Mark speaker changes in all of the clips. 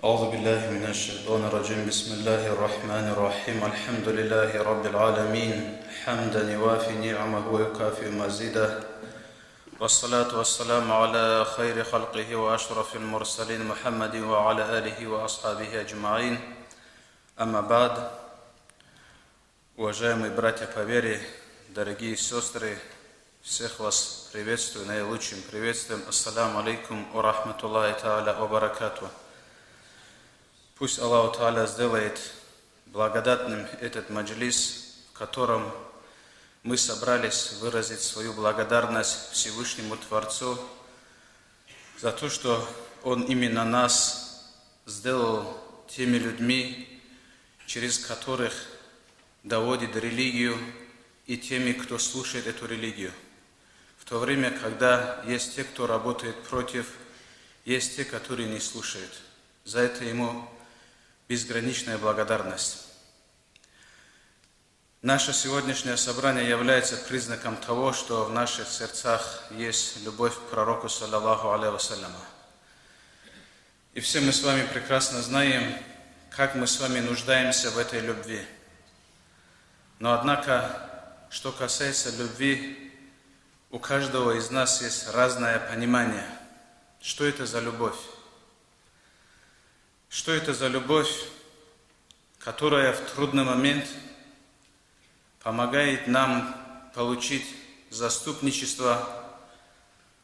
Speaker 1: أعوذ بالله من الشيطان الرجيم بسم الله الرحمن الرحيم الحمد لله رب العالمين حمدا يوافي نعمه ويكافئ مزيده والصلاة والسلام على خير خلقه وأشرف المرسلين محمد وعلى آله وأصحابه أجمعين أما بعد. Уважаемые братья по вере, дорогие сестры, всех вас приветствую наилучшим приветствием. Ассаламу алейкум ва рахматуллахи та'аля ва баракату. Пусть Аллах Та'аля сделает благодатным этот маджлис, в котором мы собрались выразить свою благодарность Всевышнему Творцу за то, что Он именно нас сделал теми людьми, через которых доводит религию, и теми, кто слушает эту религию. В то время, когда есть те, кто работает против, есть те, которые не слушают. За это Ему безграничная благодарность. Наше сегодняшнее собрание является признаком того, что в наших сердцах есть любовь к пророку, саллаллаху алейхи вассаляма. И все мы с вами прекрасно знаем, как мы с вами нуждаемся в этой любви. Но однако, что касается любви, у каждого из нас есть разное понимание. Что это за любовь? Что это за любовь, которая в трудный момент помогает нам получить заступничество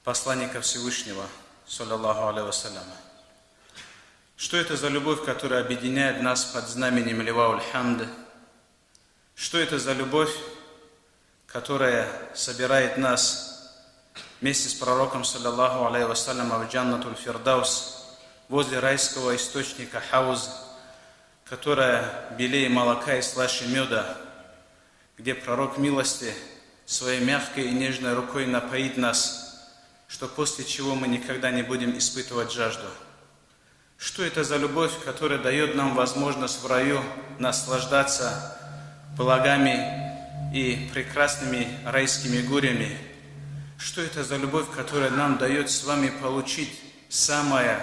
Speaker 1: посланника Всевышнего, саллаллаху алейхи вассаляма? Что это за любовь, которая объединяет нас под знаменем Ливауль Хамд? Что это за любовь, которая собирает нас вместе с пророком, саллаллаху алейхи вассаляма, в Джаннатуль Фирдаус, возле райского источника Хауз, которая белее молока и слаще меда, где пророк милости своей мягкой и нежной рукой напоит нас, что после чего мы никогда не будем испытывать жажду. Что это за любовь, которая дает нам возможность в раю наслаждаться благами и прекрасными райскими горями? Что это за любовь, которая нам дает с вами получить самое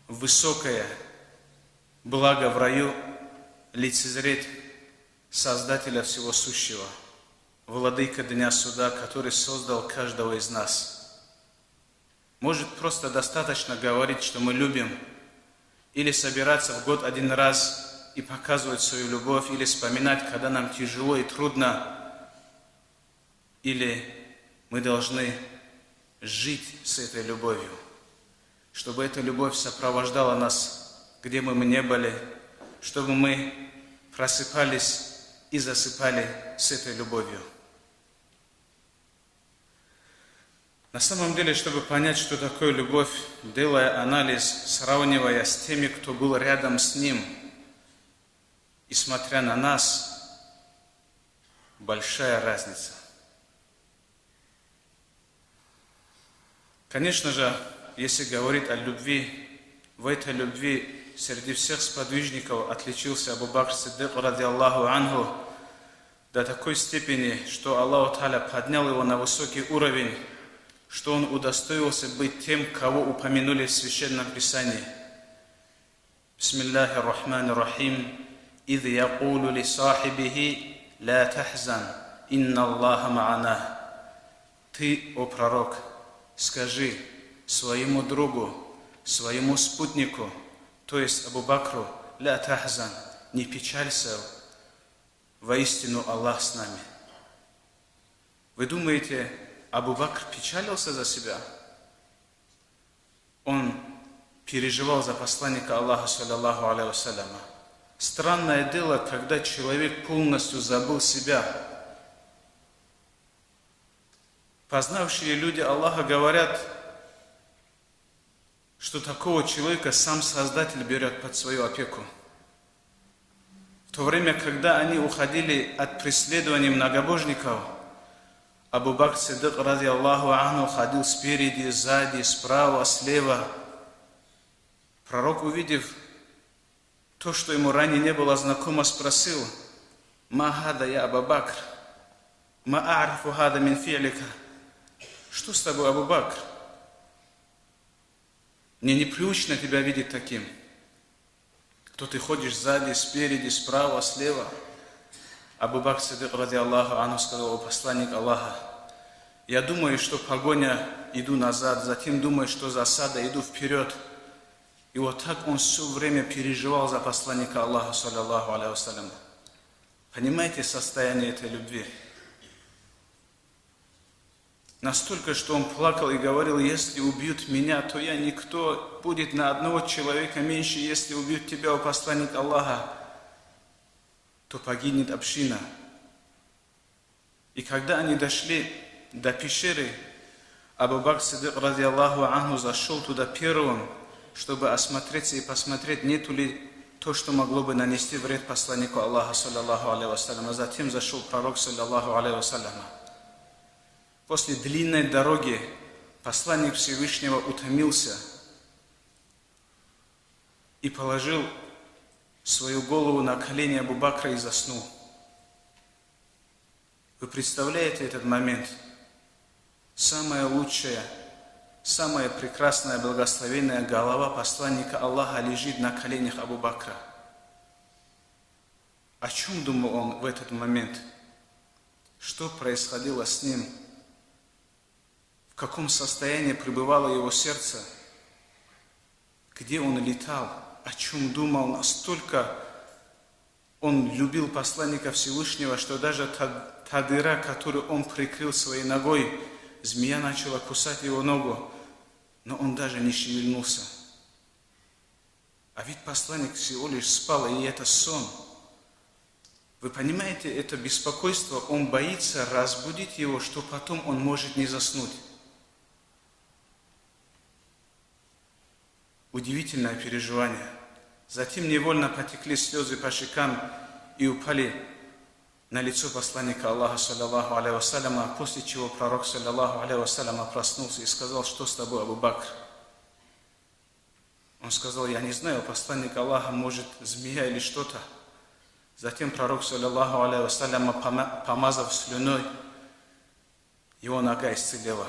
Speaker 1: высокое благо в раю, лицезреть Создателя всего сущего, Владыка Дня Суда, который создал каждого из нас? Может, просто достаточно говорить, что мы любим, или собираться в год один раз и показывать свою любовь, или вспоминать, когда нам тяжело и трудно, или мы должны жить с этой любовью, чтобы эта любовь сопровождала нас, где бы мы ни были, чтобы мы просыпались и засыпали с этой любовью. На самом деле, чтобы понять, что такое любовь, делая анализ, сравнивая с теми, кто был рядом с ним, и смотря на нас, большая разница. Конечно же, если говорить о любви, в этой любви среди всех сподвижников отличился Абу Бакр Сиддик, радиаллаху анху, до такой степени, что Аллах Та'аля поднял его на высокий уровень, что он удостоился быть тем, кого упомянули в Священном Писании. Бисмиллахи рахмани рахим. إذ يقول لصاحبه لا تحزن إن الله معنا. Ты, о пророк, скажи своему другу, своему спутнику, то есть Абу Бакру, ля тахзан, не печалься, воистину Аллах с нами. Вы думаете, Абу Бакр печалился за себя? Он переживал за посланника Аллаха, саллаллаху алейхи вассаляма. Странное дело, когда человек полностью забыл себя. Познавшие люди Аллаха говорят, что такого человека сам Создатель берет под свою опеку. В то время, когда они уходили от преследования многобожников, Абу Бакр Сиддик, радиаллаху анху, ходил спереди, сзади, справа, слева. Пророк, увидев то, что ему ранее не было знакомо, спросил: «Ма хада я Абу Бакр? Ма а'рифу хада мин фи'лика?» Что с тобой, Абу Бакр? Мне непривычно тебя видеть таким. То ты ходишь сзади, спереди, справа, слева. Абу Бакр Сиддик, ради Аллаху анху, сказал: о посланник Аллаха, я думаю, что погоня, иду назад, затем думаю, что засада, иду вперед. И вот так он все время переживал за посланника Аллаха, саллаллаху алейхи вассалям. Понимаете состояние этой любви? Настолько, что он плакал и говорил: если убьют меня, то я никто, будет на одного человека меньше. Если убьют тебя, о посланник Аллаха, то погибнет община. И когда они дошли до пещеры, Абу Бакр Сиддик, ради Аллаху анху, зашел туда первым, чтобы осмотреться и посмотреть, нету ли то, что могло бы нанести вред посланнику Аллаха, саллаллаху алейхи вассалям. А затем зашел пророк, саллаллаху алейхи вассалям. После длинной дороги посланник Всевышнего утомился и положил свою голову на колени Абу Бакра и заснул. Вы представляете этот момент? Самая лучшая, самая прекрасная, благословенная голова посланника Аллаха лежит на коленях Абу Бакра. О чем думал он в этот момент? Что происходило с ним? В каком состоянии пребывало его сердце? Где он летал? О чем думал? Настолько он любил посланника Всевышнего, что даже та дыра, которую он прикрыл своей ногой, змея начала кусать его ногу, но он даже не шевельнулся. А ведь посланник всего лишь спал, и это сон. Вы понимаете, это беспокойство, он боится разбудить его, что потом он может не заснуть. Удивительное переживание. Затем невольно потекли слезы по щекам и упали на лицо посланника Аллаха, саллаллаху алейхи вассаляма, после чего пророк, саллаллаху алейхи вассаляма, проснулся и сказал: что с тобой, Абу Бакр? Он сказал: я не знаю, посланник Аллаха, может, змея или что-то. Затем пророк, саллаллаху алейхи вассаляма, помазав слюной, его нога исцелела.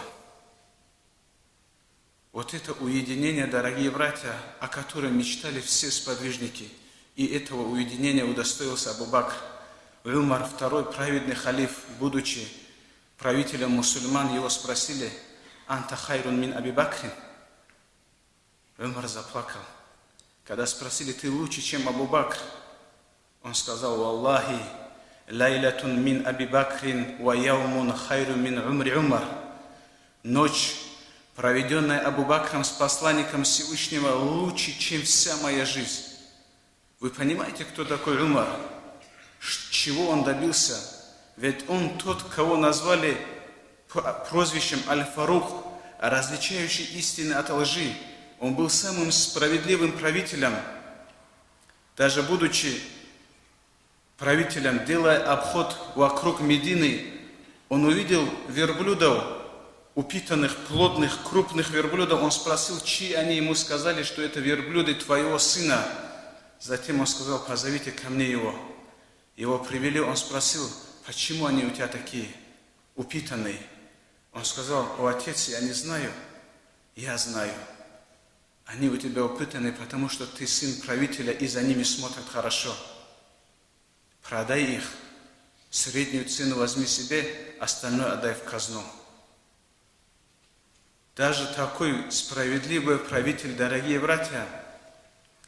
Speaker 1: Вот это уединение, дорогие братья, о котором мечтали все сподвижники. И этого уединения удостоился Абу Бакр. Умар, второй праведный халиф, будучи правителем мусульман, его спросили: «Анта хайрун мин Аби Бакрин?» Умар заплакал. Когда спросили: «Ты лучше, чем Абу Бакр?» Он сказал: «Валлахи, лайлатун мин Аби Бакрин, ва яумун хайрун мин умри Умар». Ночь, проведенная Абу Бакром с посланником Всевышнего, лучше, чем вся моя жизнь. Вы понимаете, кто такой Умар? Чего он добился? Ведь он тот, кого назвали прозвищем Аль-Фарух, различающий истины от лжи. Он был самым справедливым правителем. Даже будучи правителем, делая обход вокруг Медины, он увидел верблюдов, упитанных, плотных, крупных верблюдов. Он спросил, чьи они, ему сказали, что это верблюды твоего сына. Затем он сказал: позовите ко мне его. Его привели, он спросил: почему они у тебя такие упитанные? Он сказал: о отец, я не знаю. Я знаю. Они у тебя упитанные, потому что ты сын правителя, и за ними смотрят хорошо. Продай их, среднюю цену возьми себе, остальное отдай в казну. Даже такой справедливый правитель, дорогие братья,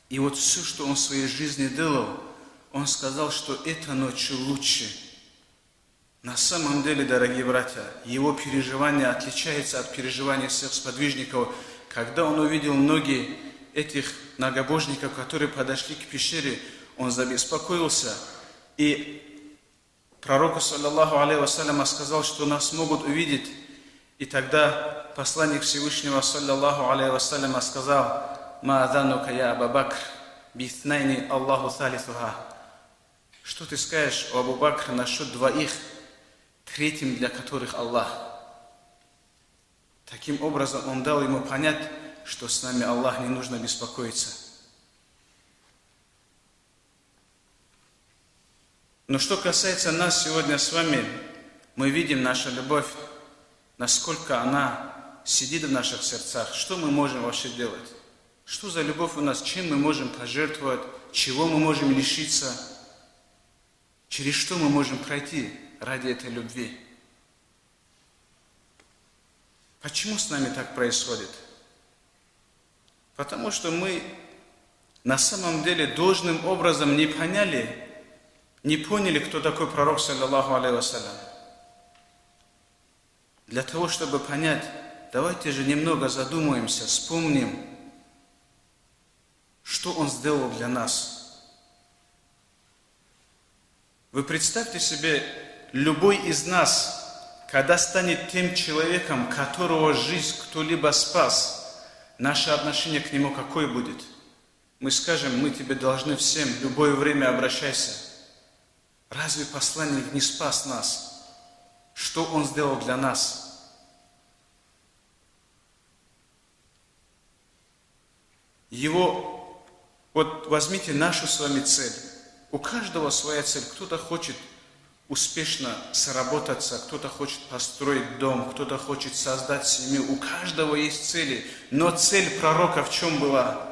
Speaker 1: и вот все, что он в своей жизни делал, он сказал, что эта ночь лучше. На самом деле, дорогие братья, его переживание отличается от переживаний всех сподвижников. Когда он увидел ноги этих многобожников, которые подошли к пещере, он забеспокоился. И пророку, саллаллаху алейхи вассалям, сказал, что нас могут увидеть. И тогда посланник Всевышнего, саллаллаху алейхи вассалям, сказал: «Ма аданука я Абу Бакр, битнайни Аллаху салисуха». Что ты скажешь, о Абу Бакр, насчет двоих, третьим для которых Аллах? Таким образом, он дал ему понять, что с нами Аллах не нужно беспокоиться. Но что касается нас сегодня с вами, мы видим нашу любовь, насколько она сидит в наших сердцах. Что мы можем вообще делать? Что за любовь у нас? Чем мы можем пожертвовать? Чего мы можем лишиться? Через что мы можем пройти ради этой любви? Почему с нами так происходит? Потому что мы на самом деле должным образом не поняли, кто такой пророк, саллаллаху алейхи вассалям. Для того, чтобы понять, давайте же немного задумаемся, вспомним, что он сделал для нас. Вы представьте себе, любой из нас, когда станет тем человеком, которого жизнь кто-либо спас, наше отношение к нему какое будет? Мы скажем, мы тебе должны всем, любое время обращайся. Разве посланник не спас нас? Что он сделал для нас? Вот возьмите нашу с вами цель. У каждого своя цель. Кто-то хочет успешно сработаться, кто-то хочет построить дом, кто-то хочет создать семью. У каждого есть цели. Но цель пророка в чем была?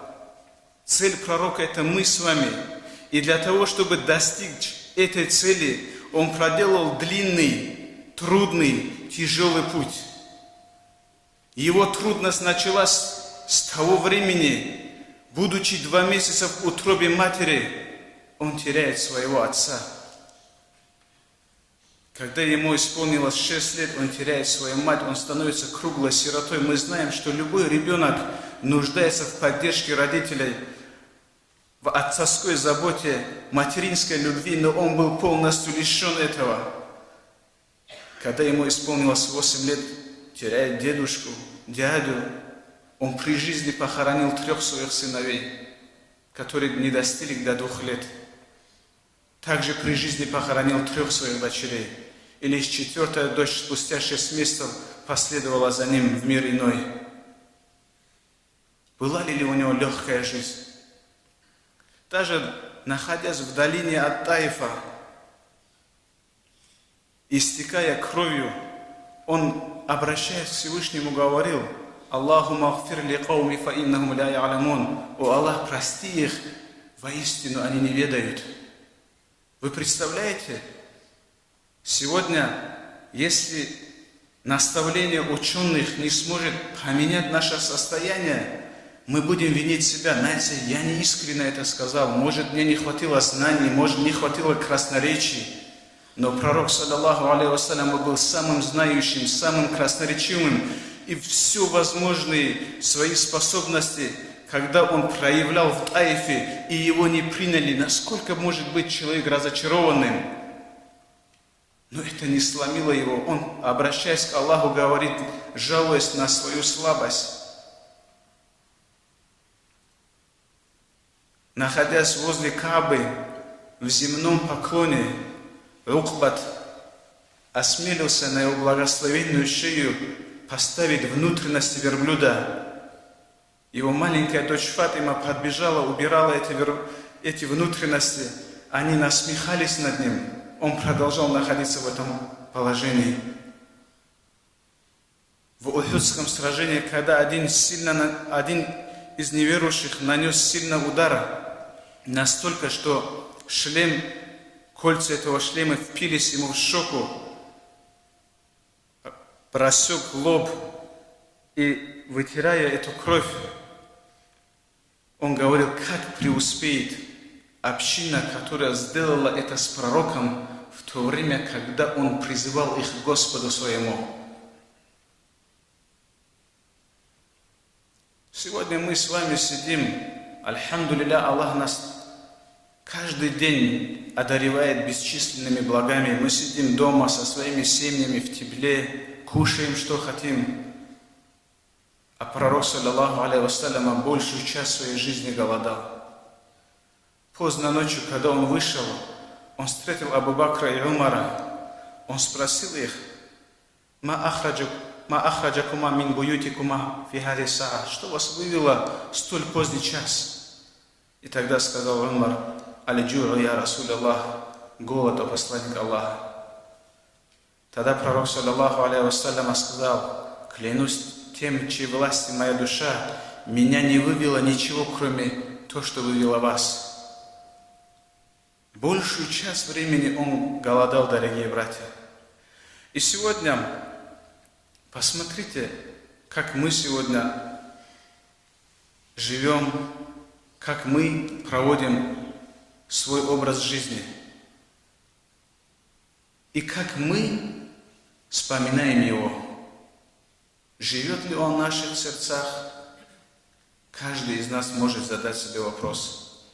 Speaker 1: Цель пророка – это мы с вами. И для того, чтобы достичь этой цели, он проделал длинный, трудный, тяжелый путь. Его трудность началась с того времени, будучи 2 месяца в утробе матери, он теряет своего отца. Когда ему исполнилось 6 лет, он теряет свою мать, он становится круглой сиротой. Мы знаем, что любой ребенок нуждается в поддержке родителей, в отцовской заботе, материнской любви, но он был полностью лишен этого. Когда ему исполнилось 8 лет, теряет дедушку, дядю, он при жизни похоронил 3 своих сыновей, которые не достигли до 2 лет. Также при жизни похоронил 3 своих дочерей. И лишь 4-я дочь спустя 6 месяцев последовала за ним в мир иной. Была ли у него легкая жизнь? Даже находясь в долине от Таифа, истекая кровью, он, обращаясь к Всевышнему, говорил: «Аллахумма гфир ли кауми фа иннахум ля я'ламун». «О Аллах, прости их, воистину они не ведают». Вы представляете, сегодня, если наставление ученых не сможет поменять наше состояние, мы будем винить себя. Знаете, я не искренне это сказал, может, мне не хватило знаний, может, не хватило красноречий. Но пророк, саллаллаху алейхи вассалям, был самым знающим, самым красноречивым, и все возможные свои способности, когда он проявлял в Таифе, и его не приняли, насколько может быть человек разочарованным? Но это не сломило его. Он, обращаясь к Аллаху, говорит, жалуясь на свою слабость. Находясь возле Каабы, в земном поклоне, Укбат осмелился на его благословенную шею поставить внутренности верблюда. Его маленькая дочь Фатима подбежала, убирала эти внутренности. Они насмехались над ним. Он продолжал находиться в этом положении. В Ухудском сражении, когда один из неверующих нанес сильный удар, настолько, что кольца этого шлема впились ему в щеку, просек лоб, и, вытирая эту кровь, он говорил, как преуспеет община, которая сделала это с пророком в то время, когда он призывал их к Господу своему. Сегодня мы с вами сидим, альхамдулилля, Аллах нас каждый день одаривает бесчисленными благами. Мы сидим дома со своими семьями в тепле, кушаем, что хотим. А пророк, саллаллаху алейхи вассалям, большую часть своей жизни голодал. Поздно ночью, когда он вышел, он встретил Абу Бакра и Умара. Он спросил их, «Ма ахраджакума мин буютикума фи хази саа», что вас вывело в столь поздний час? И тогда сказал Умар, «Аль-джуру я Расуль Аллах», голод, о посланник Аллаха. Тогда пророк, саллаллаху алейхи вассалям, сказал, «Клянусь тем, чьей власти моя душа, меня не вывело ничего, кроме того, что вывело вас. Большую часть времени он голодал, дорогие братья. И сегодня посмотрите, как мы сегодня живем, как мы проводим свой образ жизни. И как мы вспоминаем его. Живет ли он в наших сердцах? Каждый из нас может задать себе вопрос.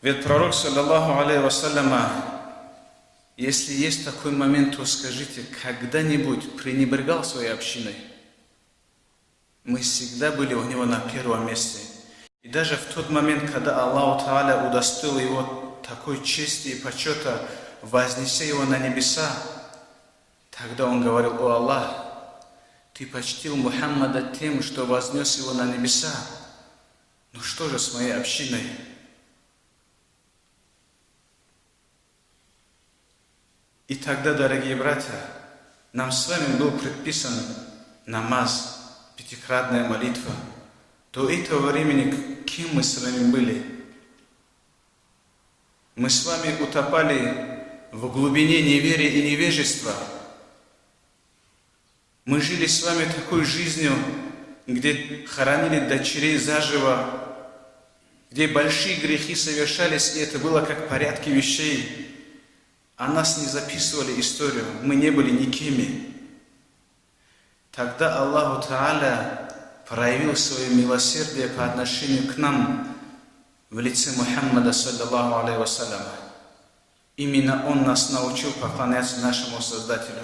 Speaker 1: Ведь пророк, саллаллаху алейхи вассаляма, если есть такой момент, то скажите, когда-нибудь пренебрегал своей общиной? Мы всегда были у него на первом месте. И даже в тот момент, когда Аллах Тааля удостоил его такой чести и почета, вознеся его на небеса, тогда он говорил: «О Аллах, ты почтил Мухаммада тем, что вознес его на небеса. Ну что же с моей общиной?» И тогда, дорогие братья, нам с вами был предписан намаз, пятикратная молитва. До этого времени кем мы с вами были? Мы с вами утопали в глубине неверия и невежества. Мы жили с вами такой жизнью, где хоронили дочерей заживо, где большие грехи совершались, и это было как в порядке вещей. А нас не записывали историю, мы не были никеми. Тогда Аллаху Тааля проявил свое милосердие по отношению к нам в лице Мухаммада, саллаллаху алейхи вассаляма. Именно он нас научил поклоняться нашему Создателю.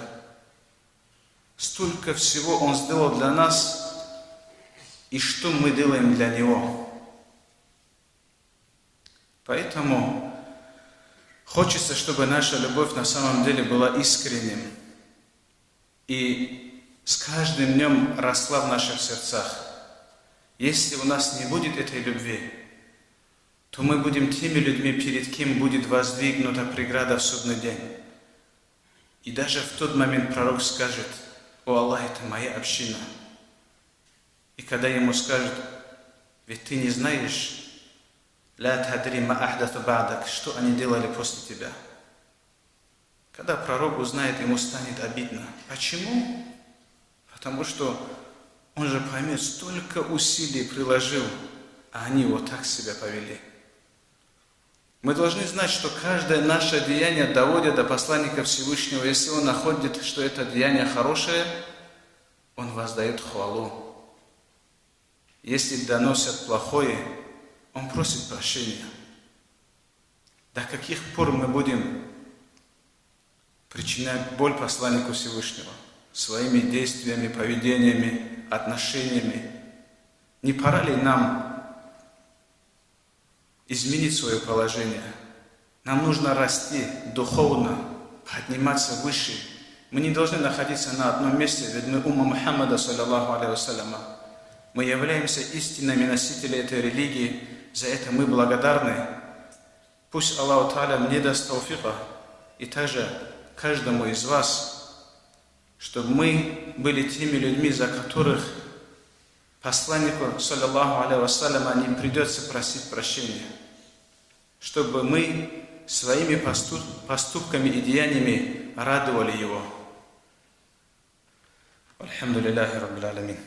Speaker 1: Столько всего он сделал для нас, и что мы делаем для него. Поэтому хочется, чтобы наша любовь на самом деле была искренним и с каждым днем росла в наших сердцах. Если у нас не будет этой любви, то мы будем теми людьми, перед кем будет воздвигнута преграда в судный день. И даже в тот момент пророк скажет: «О Аллах, это моя община». И когда ему скажут: «Ведь ты не знаешь, ля тадри ма ахдату ба'дак, что они делали после тебя». Когда пророк узнает, ему станет обидно. Почему? Потому что он же поймет, столько усилий приложил, а они вот так себя повели. Мы должны знать, что каждое наше деяние доводит до посланника Всевышнего. Если он находит, что это деяние хорошее, он воздает хвалу. Если доносят плохое, он просит прощения. До каких пор мы будем причинять боль посланнику Всевышнего своими действиями, поведениями, отношениями? Не пора ли нам изменить свое положение? Нам нужно расти духовно, подниматься выше. Мы не должны находиться на одном месте, ведь мы умма Мухаммада, саллаллаху алейхи вассаляма. Мы являемся истинными носителями этой религии, за это мы благодарны. Пусть Аллах Тааля мне даст тауфика, и также каждому из вас, чтобы мы были теми людьми, за которых посланнику, саллаллаху алейхи вассаляма, не придется просить прощения. Чтобы мы своими поступками и деяниями радовали его. Альхамдулиллахи раббил аламин.